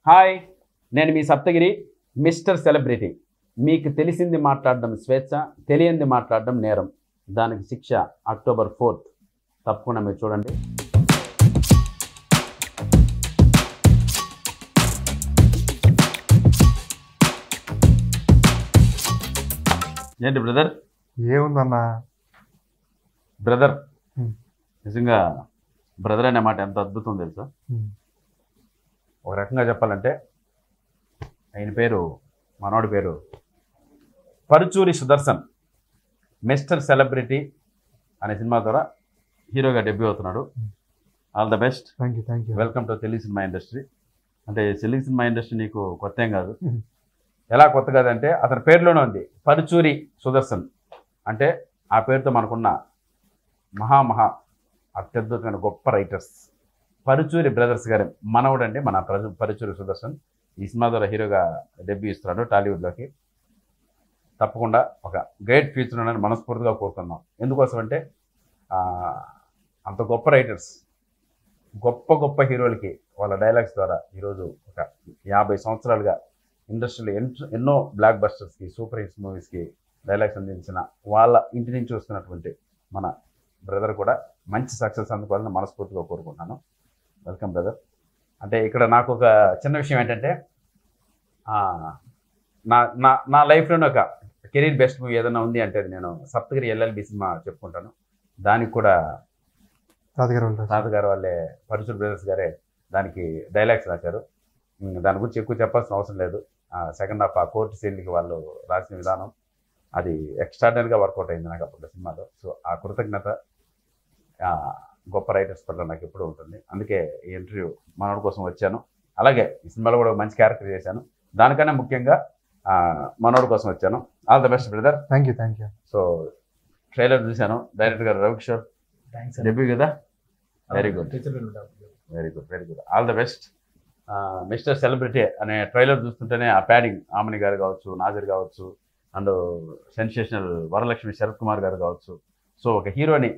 Hi, నేను మీ Saptagiri mister celebrity. మీకు తెలిసింది మాట్లాడడం స్వేచ్ఛ, తెలియంది మాట్లాడడం నేరం. దానికి శిక్ష అక్టోబర్ 4th. తప్పకుండా మీరు చూడండి. ఏంటి బ్రదర్? ఏముందన్నా బ్రదర్ నిజంగా బ్రదర్ అనే మాట ఎంత అద్భుతం తెలుసా. ఒక రకంగా చెప్పాలంటే ఆయన పేరు, మనోడి పేరు పరుచూరి సుదర్శన్. మిస్టర్ సెలబ్రిటీ అనే సినిమా ద్వారా హీరోగా డెబ్యూ అవుతున్నాడు. All the best. Thank you. Welcome to Telugu cinema industry. అంటే తెలుగు సినిమా ఇండస్ట్రీ నీకు కొత్త ఏం కాదు. ఎలా కొత్త కాదంటే అతని పేరులోనే ఉంది పరుచూరి సుదర్శన్. అంటే ఆ పేరుతో మనకున్న మహా అత్యద్భుతమైన గొప్ప రైటర్స్ పరుచూరి బ్రదర్స్ గారి మనవడు అండి మన పరుచూరి సుదర్శన్. ఈ సినిమా ద్వారా హీరోగా డెబ్యూ ఇస్తున్నాడు టాలీవుడ్లోకి. తప్పకుండా ఒక గ్రేట్ ఫ్యూచర్ ఉందని మనస్ఫూర్తిగా కోరుతున్నాం. ఎందుకోసం అంటే అంత గొప్ప రైటర్స్, గొప్ప హీరోలకి వాళ్ళ డైలాగ్స్ ద్వారా ఈరోజు ఒక 50 సంవత్సరాలుగా ఇండస్ట్రీలో ఎన్నో బ్లాక్ బస్టర్స్కి, సూపర్ హిట్స్ మూవీస్కి డైలాగ్స్ అందించిన వాళ్ళ ఇంటి నుంచి వస్తున్నటువంటి మన బ్రదర్ కూడా మంచి సక్సెస్ అందుకోవాలని మనస్ఫూర్తిగా కోరుకుంటున్నాను. Welcome brother. అంటే ఇక్కడ నాకు ఒక చిన్న విషయం ఏంటంటే నా లైఫ్లోనే ఒక కెరీర్ బెస్ట్ మూవీ ఏదైనా ఉంది అంటే నేను సప్తగిరి ఎల్ఎల్బి సినిమా చెప్పుకుంటాను. దానికి కూడా తాతగారు వాళ్ళే పరుచూరి బ్రదర్స్ గారే దానికి డైలాగ్స్ రాశారు. దాని గురించి ఎక్కువ చెప్పాల్సిన అవసరం లేదు. సెకండ్ హాఫ్ ఆ కోర్టు సీన్కి వాళ్ళు రాసిన విధానం అది ఎక్స్ట్రాడినరీగా వర్కౌట్ అయింది నాకు అప్పుడు సినిమాలో. సో ఆ కృతజ్ఞత గొప్ప రైటర్స్ పట్ల నాకు ఎప్పుడూ ఉంటుంది. అందుకే ఈ ఇంటర్వ్యూ మనోడి కోసం వచ్చాను. అలాగే ఈ సినిమాలో కూడా మంచి క్యారెక్టర్ చేశాను. దానికన్నా ముఖ్యంగా మనోడి కోసం వచ్చాను. All the best brother. Thank you. So trailer చూశాను. డైరెక్టర్ గారు రవికిషోర్ డెబ్యూ కదా. Very good. All the best. Mister celebrity అనే ట్రైలర్ చూస్తుంటేనే ఆ ప్యాడింగ్ ఆమని గారు కావచ్చు, నాజర్ కావచ్చు, అండ్ సెన్సేషనల్ వరలక్ష్మి శరత్ కుమార్ గారు కావచ్చు. సో ఒక హీరోని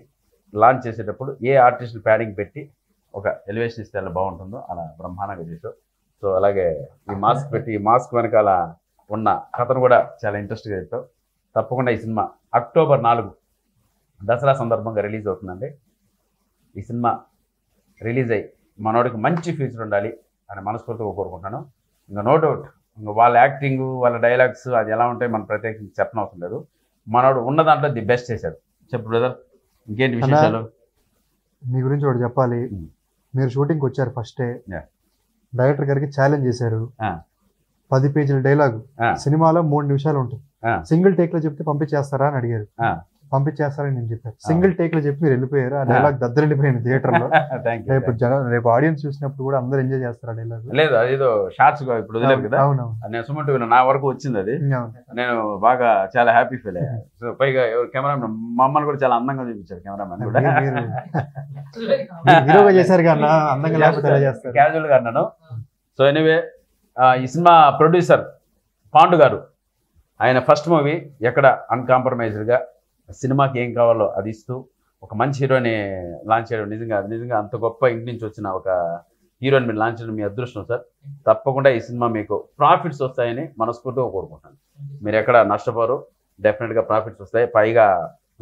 లాంచ్ చేసేటప్పుడు ఏ ఆర్టిస్ట్ ప్యాడింగ్ పెట్టి ఒక ఎలివేషన్ ఇస్తే అలా బాగుంటుందో అలా బ్రహ్మాండంగా చేశావు. సో అలాగే ఈ మాస్క్ పెట్టి ఈ మాస్క్ వెనకాల ఉన్న కథను కూడా చాలా ఇంట్రెస్ట్గా చెప్పావు. తప్పకుండా ఈ సినిమా అక్టోబర్ 4 దసరా సందర్భంగా రిలీజ్ అవుతుందండి. ఈ సినిమా రిలీజ్ అయ్యి మనోడికి మంచి ఫ్యూచర్ ఉండాలి అని మనస్ఫూర్తిగా కోరుకుంటున్నాను. ఇంకా నో డౌట్ ఇంకా వాళ్ళ యాక్టింగ్, వాళ్ళ డైలాగ్స్ అది ఎలా ఉంటాయి మనం ప్రత్యేకించి చెప్పనవసరం లేదు. మనోడు ఉన్న దాంట్లో ది బెస్ట్ చేశాడు. చెప్పు బ్రదర్, ఇంకేంటి విశేషాలు? మీ గురించి ఒకటి చెప్పాలి. మీరు షూటింగ్కి వచ్చారు ఫస్టే, డైరెక్టర్ గారికి ఛాలెంజ్ చేశారు. 10 పేజీల డైలాగ్ సినిమాలో 3 నిమిషాలు ఉంటుంది. సింగిల్ టేక్ లో చెప్తే పంపించేస్తారా అని అడిగారు. పంపించేస్తారని నేను చెప్పాను. సింగిల్ టేక్ లో చెప్పి మీరు వెళ్ళిపోయారు. ఆ డైలాగ్ దద్దరిల్లిపోయింది థియేటర్ లో. రేపు ఆడియన్స్ చూసినప్పుడు కూడా అందరూ ఎంజాయ్ చేస్తారు ఆ డైలాగ్. లేదు అదేదో షార్ట్స్ ఇప్పుడు వదిలేదు కదా. నేను సుమంటు నా వరకు వచ్చింది అది. నేను బాగా చాలా హ్యాపీ ఫీల్ అయ్యా. సో పైగా కెమెరామెన్ మమ్మల్ని కూడా చాలా అందంగా చూపించారు. కెమెరామెన్ కూడా హీరోగా చేశారు కదా, అందంగా లేకపోతే చేస్తారు క్యాజువల్ గా అన్నాను. సో ఎనీవే ఈ సినిమా ప్రొడ్యూసర్ పాండు గారు, ఆయన ఫస్ట్ మూవీ ఎక్కడ అన్కాంప్రమైజ్డ్గా సినిమాకి ఏం కావాలో అది ఇస్తూ ఒక మంచి హీరోని లాంచ్ చేయడం నిజంగా అంత గొప్ప ఇంటి నుంచి వచ్చిన ఒక హీరోని మీరు లాంచ్ చేయడం మీ అదృష్టం సార్. తప్పకుండా ఈ సినిమా మీకు ప్రాఫిట్స్ వస్తాయని మనస్ఫూర్తిగా కోరుకుంటాను. మీరు ఎక్కడ నష్టపోరు, డెఫినెట్గా ప్రాఫిట్స్ వస్తాయి. పైగా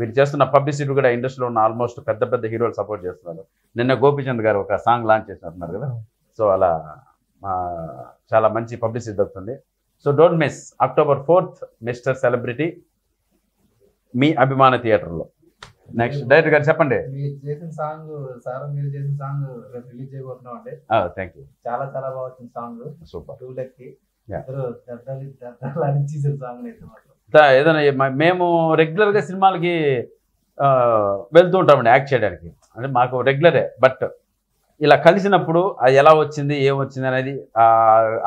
వీరు చేస్తున్న పబ్లిసిటీ కూడా ఇండస్ట్రీలో ఉన్న ఆల్మోస్ట్ పెద్ద హీరోలు సపోర్ట్ చేస్తున్నారు. నిన్న గోపీచంద్ గారు ఒక సాంగ్ లాంచ్ చేస్తున్నారు కదా. సో అలా చాలా మంచి పబ్లిసిటీ దొరుకుతుంది. So don't miss October 4th mister celebrity మీ అభిమాన థియేటర్లో. నెక్స్ట్ డైరెక్టర్ గారు చెప్పండి. మీరు చేసిన సాంగ్ రిలీజ్ చేయబోతున్నాం అండి. Thank you. చాలా బాగా వచ్చిన సాంగ్. సూపర్. 2 లెక్కి ఏదైనా మేము రెగ్యులర్గా సినిమాలకి వెళ్తూ ఉంటామండి యాక్ట్ చేయడానికి. అంటే మాకు రెగ్యులరే. బట్ ఇలా కలిసినప్పుడు అది ఎలా వచ్చింది, ఏమొచ్చింది అనేది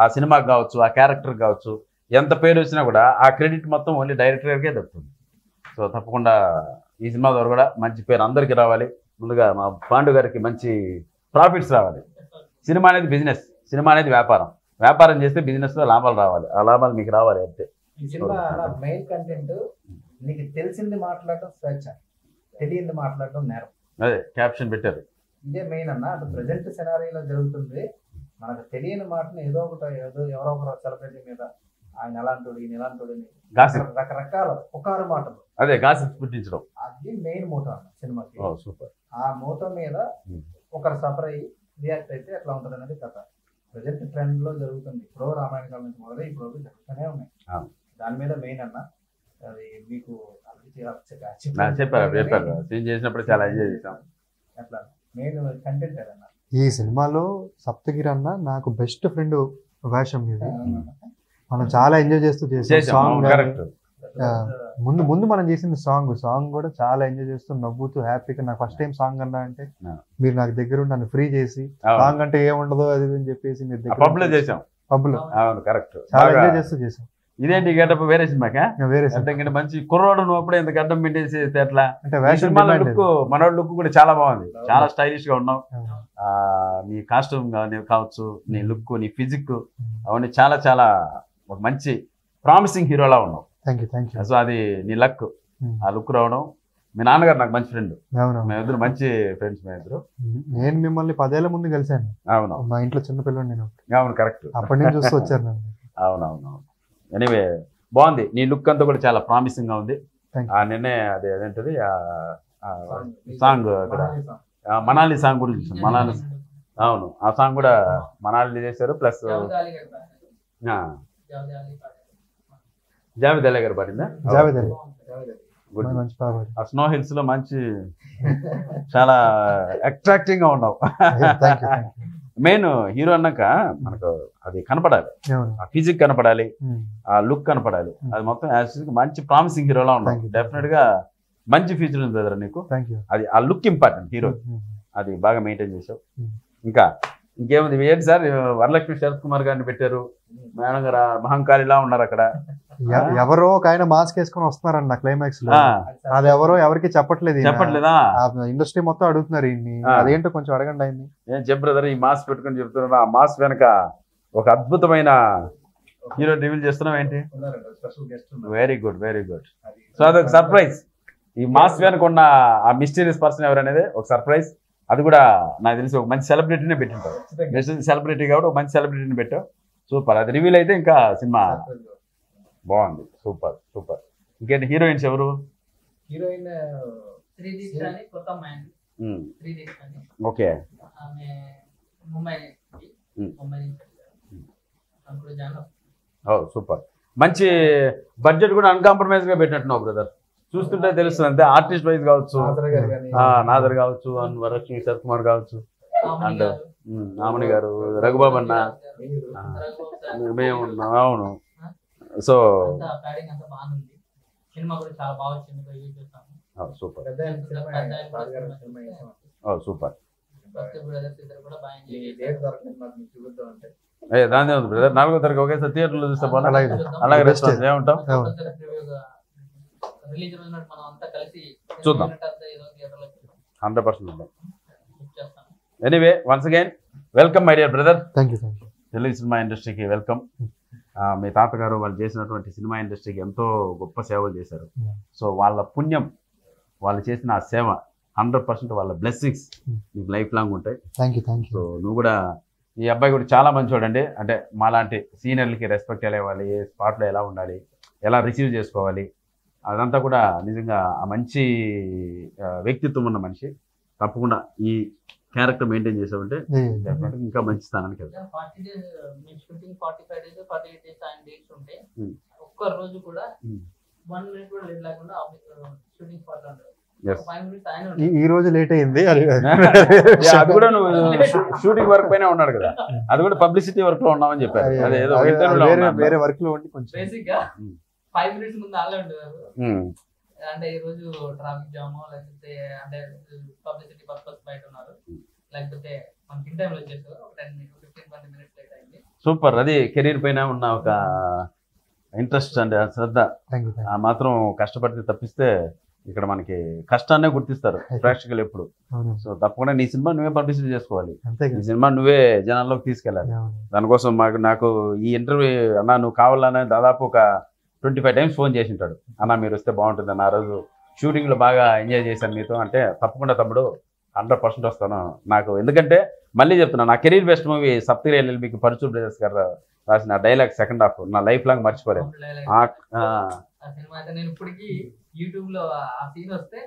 ఆ సినిమాకి కావచ్చు, ఆ క్యారెక్టర్ కావచ్చు, ఎంత పేరు వచ్చినా కూడా ఆ క్రెడిట్ మొత్తం ఓన్లీ డైరెక్టర్ గారికే దొరుకుతుంది. సో తప్పకుండా ఈ సినిమా ద్వారా కూడా మంచి పేరు అందరికీ రావాలి. ముందుగా మా పాండు గారికి మంచి ప్రాఫిట్స్ రావాలి. సినిమా అనేది బిజినెస్, సినిమా అనేది వ్యాపారం చేస్తే బిజినెస్లో లాభాలు రావాలి. ఆ లాభాలు మీకు రావాలి అంతే. ఈ సినిమా మెయిన్ కంటెంట్ నీకు తెలిసింది మాట్లాడటం స్వేచ్ఛ, తెలియంది మాట్లాడటం నేరం. అదే క్యాప్షన్ పెట్టారు. ఇదే మెయిన్ అన్న. అటు ప్రజెంట్ సినారీలో జరుగుతుంది. మనకు తెలియని మాటని ఏదో ఎవరో ఒకరు సెలబ్రిటీ మీద ఆయన ఎలాంటి ఈయన ఎలాంటి రకరకాల పుకారు మాటలు, అదే గాసిప్ పుట్టించడం, అది మెయిన్ మోటో అన్న సినిమాకి. సూపర్. ఆ మోటో మీద ఒకరు సఫర్ అయ్యి రియాక్ట్ అయితే ఎట్లా ఉంటుంది అనేది కథ. ప్రజెంట్ ట్రెండ్ లో జరుగుతుంది. ఇప్పుడు రామాయణ కాలం నుంచి మొదలై ఇప్పుడు జరుగుతూనే ఉన్నాయి. దాని మీద మెయిన్ అన్న అది మీకు చెప్పారు సీన్ చేసినప్పుడు చాలా ఎంజాయ్ చేసాం. అట్లా మెయిన్ కంటెంట్ అన్న. ఈ సినిమాలో సప్తగిరి అన్న నాకు బెస్ట్ ఫ్రెండ్ వేషం ఇది. మనం చాలా ఎంజాయ్ చేస్తూ చేసాం సాంగ్. ముందు ముందు మనం చేసిన సాంగ్ కూడా చాలా ఎంజాయ్ చేస్తూ నవ్వుతూ హ్యాపీగా. నాకు ఫస్ట్ టైం సాంగ్ అన్నా అంటే మీరు నాకు దగ్గర ఉండి నన్ను ఫ్రీ చేసి సాంగ్ అంటే ఏముండదో అది అని చెప్పేసి మీరు దగ్గర పబ్ లో కరెక్ట్ చాలా ఎంజాయ్ చేస్తూ చేసాం. ఇదేంటి గడ్డప్ప వేరే సినిమాకా? వేరే మంచి కుర్రోడు నువ్వు అప్పుడే ఎంత గడ్డం మెయింటైన్ చేస్తే ఎట్లా? లుక్ మనోడి లుక్ కూడా చాలా బాగుంది, చాలా స్టైలిష్ గా ఉన్నావు. నీ కాస్ట్యూమ్ కావచ్చు, నీ లుక్, నీ ఫిజిక్ అవన్నీ చాలా చాలా ఒక మంచి ప్రామిసింగ్ హీరోలా ఉన్నావు. సో అది నీ లక్, ఆ లుక్ రావడం. మీ నాన్నగారు నాకు మంచి ఫ్రెండ్, మేమిద్దరు మంచి ఫ్రెండ్స్. మేమిద్దరు నేను మిమ్మల్ని 10 ఏళ్ల ముందు కలిసాను. అవును, మా ఇంట్లో చిన్నపిల్లలు నేను. అవును కరెక్ట్, అప్పటి నుంచి చూస్తూ వచ్చారు. అవునవునవును. ఎనీవే బాగుంది, నీ లుక్ అంతా కూడా చాలా ప్రామిసింగ్ గా ఉంది. నిన్నే అదేంటది సాంగ్ అక్కడ మనాలి సాంగ్ కూడా చూసాం. మనాలి, అవును ఆ సాంగ్ కూడా మనాలి చేశారు. ప్లస్ జావేద్ అలీ గారు పాడిందా? ఆ స్నో హిల్స్ లో మంచి చాలా అట్రాక్టింగ్ గా ఉన్నావు. మెయిన్ హీరో అన్నాక మనకు అది కనపడాలి, ఆ ఫిజిక్ కనపడాలి, ఆ లుక్ కనపడాలి. అది మొత్తం మంచి ప్రామిసింగ్ హీరోలా ఉన్నావు. డెఫినెట్ గా మంచి ఫ్యూచర్ ఉంది బ్రదర్ నీకు. అది ఆ లుక్ ఇంపార్టెంట్ హీరో, అది బాగా మెయింటైన్ చేసావు. ఇంకా ఇంకేముంది ఏంటి సార్? వరలక్ష్మి శరత్ కుమార్ గారిని పెట్టారు, మేడం గారు మహంకాళిలా ఉన్నారు అక్కడ. ఎవరో ఒక ఆయన మాస్క్ వేసుకొని వస్తున్నారండి నా క్లైమాక్స్ లో. అది ఎవరో ఎవరికి చెప్పట్లేదా? ఇండస్ట్రీ మొత్తం అడుగుతున్నారు అదేంటో కొంచెం అడగండి ఆయన్ని. ఏం చెప్పు బ్రదర్, ఈ మాస్క్ పెట్టుకుని చెప్తున్నా. ఆ మాస్క్ వెనక ఒక అద్భుతమైన హీరో రివీల్ చేస్తున్నావు ఏంటి? Very good, very good. So అదొక సర్ప్రైజ్. ఈ మాస్క్ వెనక ఉన్న ఆ మిస్టీరియస్ పర్సన్ ఎవరనేది ఒక సర్ప్రైజ్. అది కూడా నాకు తెలిసి ఒక మంచి సెలబ్రిటీనే పెట్టింటావు. సెలబ్రిటీ కాబట్టి ఒక మంచి సెలబ్రిటీని పెట్టావు. సూపర్. అది రివీల్ అయితే ఇంకా సినిమా బాగుంది. Super super. ఇంకేంటి హీరోయిన్స్ ఎవరు? Heroine okay, super. మంచి బడ్జెట్ కూడా అన్కాంప్రమైజ్ గా పెట్టినట్టున్నావు బ్రదర్, చూస్తుంటే తెలుస్తుంది. అంతే ఆర్టిస్ట్ వైజ్ కావచ్చు, నాదర్ కావచ్చు, వరలక్ష్మి శరత్ కుమార్ కావచ్చు, అండ్ ఆమని గారు, రఘుబాబు అన్న, మేము ఉన్నాం. అవును. So super super. దాని ఉంది బ్రదర్, 4వ తారీఖు ఒకేసారి థియేటర్లో చూస్తే బాగా. అలాగే రెస్టారెంట్ ఏముంటాం చూద్దాం. 100% ఉంటాం. Anyway once again welcome my dear brother. Telugu cinema ఇండస్ట్రీకి వెల్కమ్. మీ తాతగారు వాళ్ళు చేసినటువంటి సినిమా ఇండస్ట్రీకి ఎంతో గొప్ప సేవలు చేశారు. సో వాళ్ళ పుణ్యం, వాళ్ళు చేసిన ఆ సేవ 100% వాళ్ళ బ్లెస్సింగ్స్ మీకు లైఫ్ లాంగ్ ఉంటాయి. సో నువ్వు కూడా, ఈ అబ్బాయి కూడా చాలా మంచివాడు అండి. అంటే మాలాంటి సీనియర్లకి రెస్పెక్ట్ ఎలా ఇవ్వాలి, ఏ స్పాట్లో ఎలా ఉండాలి, ఎలా రిసీవ్ చేసుకోవాలి, అదంతా కూడా నిజంగా ఆ మంచి వ్యక్తిత్వం ఉన్న మనిషి. తప్పకుండా ఈ క్యారెక్టర్ మెయింటైన్ చేసామంటే ఇంకా మంచి స్థానానికి వెళ్తాం. ఈ రోజు లేట్ అయింది. అది కూడా నువ్వు షూటింగ్ వర్క్ పైన ఉన్నాడు కదా, అది కూడా పబ్లిసిటీ వర్క్ లో ఉన్నామని చెప్పారు. అదేదో వేరే వర్క్ లో ఉండి కొంచెం 5 minutes ముందు ఆలే ఉండేవారు. అంటే ఈ రోజు ట్రాఫిక్ జామ్ లేకపోతే అంటే పబ్లిసిటీ పర్పస్ బయట ఉన్నారు, లేకపోతే మనకి ఇన్ టైంలో వచ్చేసారు. ఒక 10-15-20 minutes లేట్ అయింది. సూపర్. అది కెరీర్ పైన ఉన్న ఒక ఇంట్రెస్ట్ అండి, శ్రద్ధ. ఆ మాత్రం కష్టపడితే తప్పిస్తే ఇక్కడ మనకి కష్టాన్నే గుర్తిస్తారు ప్రేక్షకులు ఎప్పుడు. సో తప్పకుండా నీ సినిమా నువ్వే పబ్లిసిటీ చేసుకోవాలి, నీ సినిమా నువ్వే జనాల్లోకి తీసుకెళ్ళాలి. దానికోసం నాకు ఈ ఇంటర్వ్యూ అన్నా నువ్వు కావాలనే దాదాపు ఒక 25 times ఫోన్ చేసి ఉంటాడు. అన్న మీరు వస్తే బాగుంటుంది అన్న, ఆ రోజు షూటింగ్లో బాగా ఎంజాయ్ చేశాను మీతో అంటే, తప్పకుండా తమ్ముడు 100% వస్తాను. నాకు ఎందుకంటే మళ్ళీ చెప్తున్నా, నా కెరీర్ బెస్ట్ మూవీ సప్తగిరి ఎల్ఎల్బికి పరుచూర్ బ్రదర్స్ గారు రాసిన డైలాగ్ సెకండ్ హాఫ్ నా లైఫ్ లాంగ్ మర్చిపోలేదు. ఆ సినిమా అయితే నేను ఇప్పటికీ యూట్యూబ్ లో ఆ సీన్ వస్తే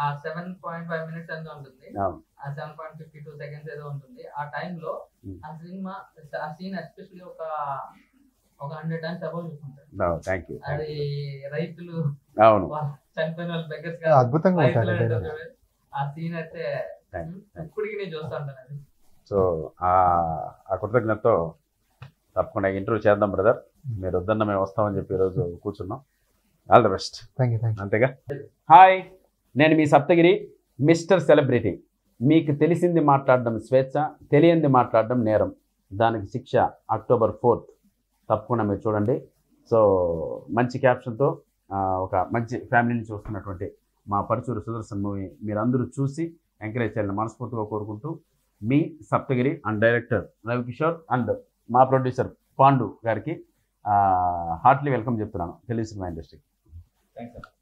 ఆ 7.5 minutes ఎంత ఉంటుంది, ఆ 7.52 seconds ఏదో ఉంటుంది. ఆ టైంలో ఆ సినిమా ఆ సీన్ ఎస్పెషల్లీ ఒక 100 times అబౌవ్ చూసుకుంటారు. అది రైతులు చనిపోయిన వాళ్ళు బెగ్గర్స్ అద్భుతంగా ఆ సీన్ అయితే ఇప్పటికి నేను చూస్తా ఉంటాను. సో ఆ కృతజ్ఞతతో తప్పకుండా ఇంటర్వ్యూ చేద్దాం బ్రదర్. మీరు వద్దన్న మేము వస్తామని చెప్పి ఈరోజు కూర్చున్నాం. All the best. అంతేగా. హాయ్, నేను మీ సప్తగిరి, మిస్టర్ సెలబ్రిటీ. మీకు తెలిసింది మాట్లాడడం స్వేచ్ఛ, తెలియంది మాట్లాడడం నేరం. దానికి శిక్ష October 4th. తప్పకుండా మీరు చూడండి. సో మంచి క్యాప్షన్తో ఒక మంచి ఫ్యామిలీని చూస్తున్నటువంటి మా పరుచూరు సుదర్శన్ మూవీ మీరందరూ చూసి ఎంకరేజ్ చేయాలని మనస్ఫూర్తిగా కోరుకుంటూ, మీ Saptagiri and director Ravikishore and మా ప్రొడ్యూసర్ పాండు గారికి హార్ట్లీ వెల్కమ్ చెప్తున్నాను తెలుగు సినిమా ఇండస్ట్రీకి. థ్యాంక్స్.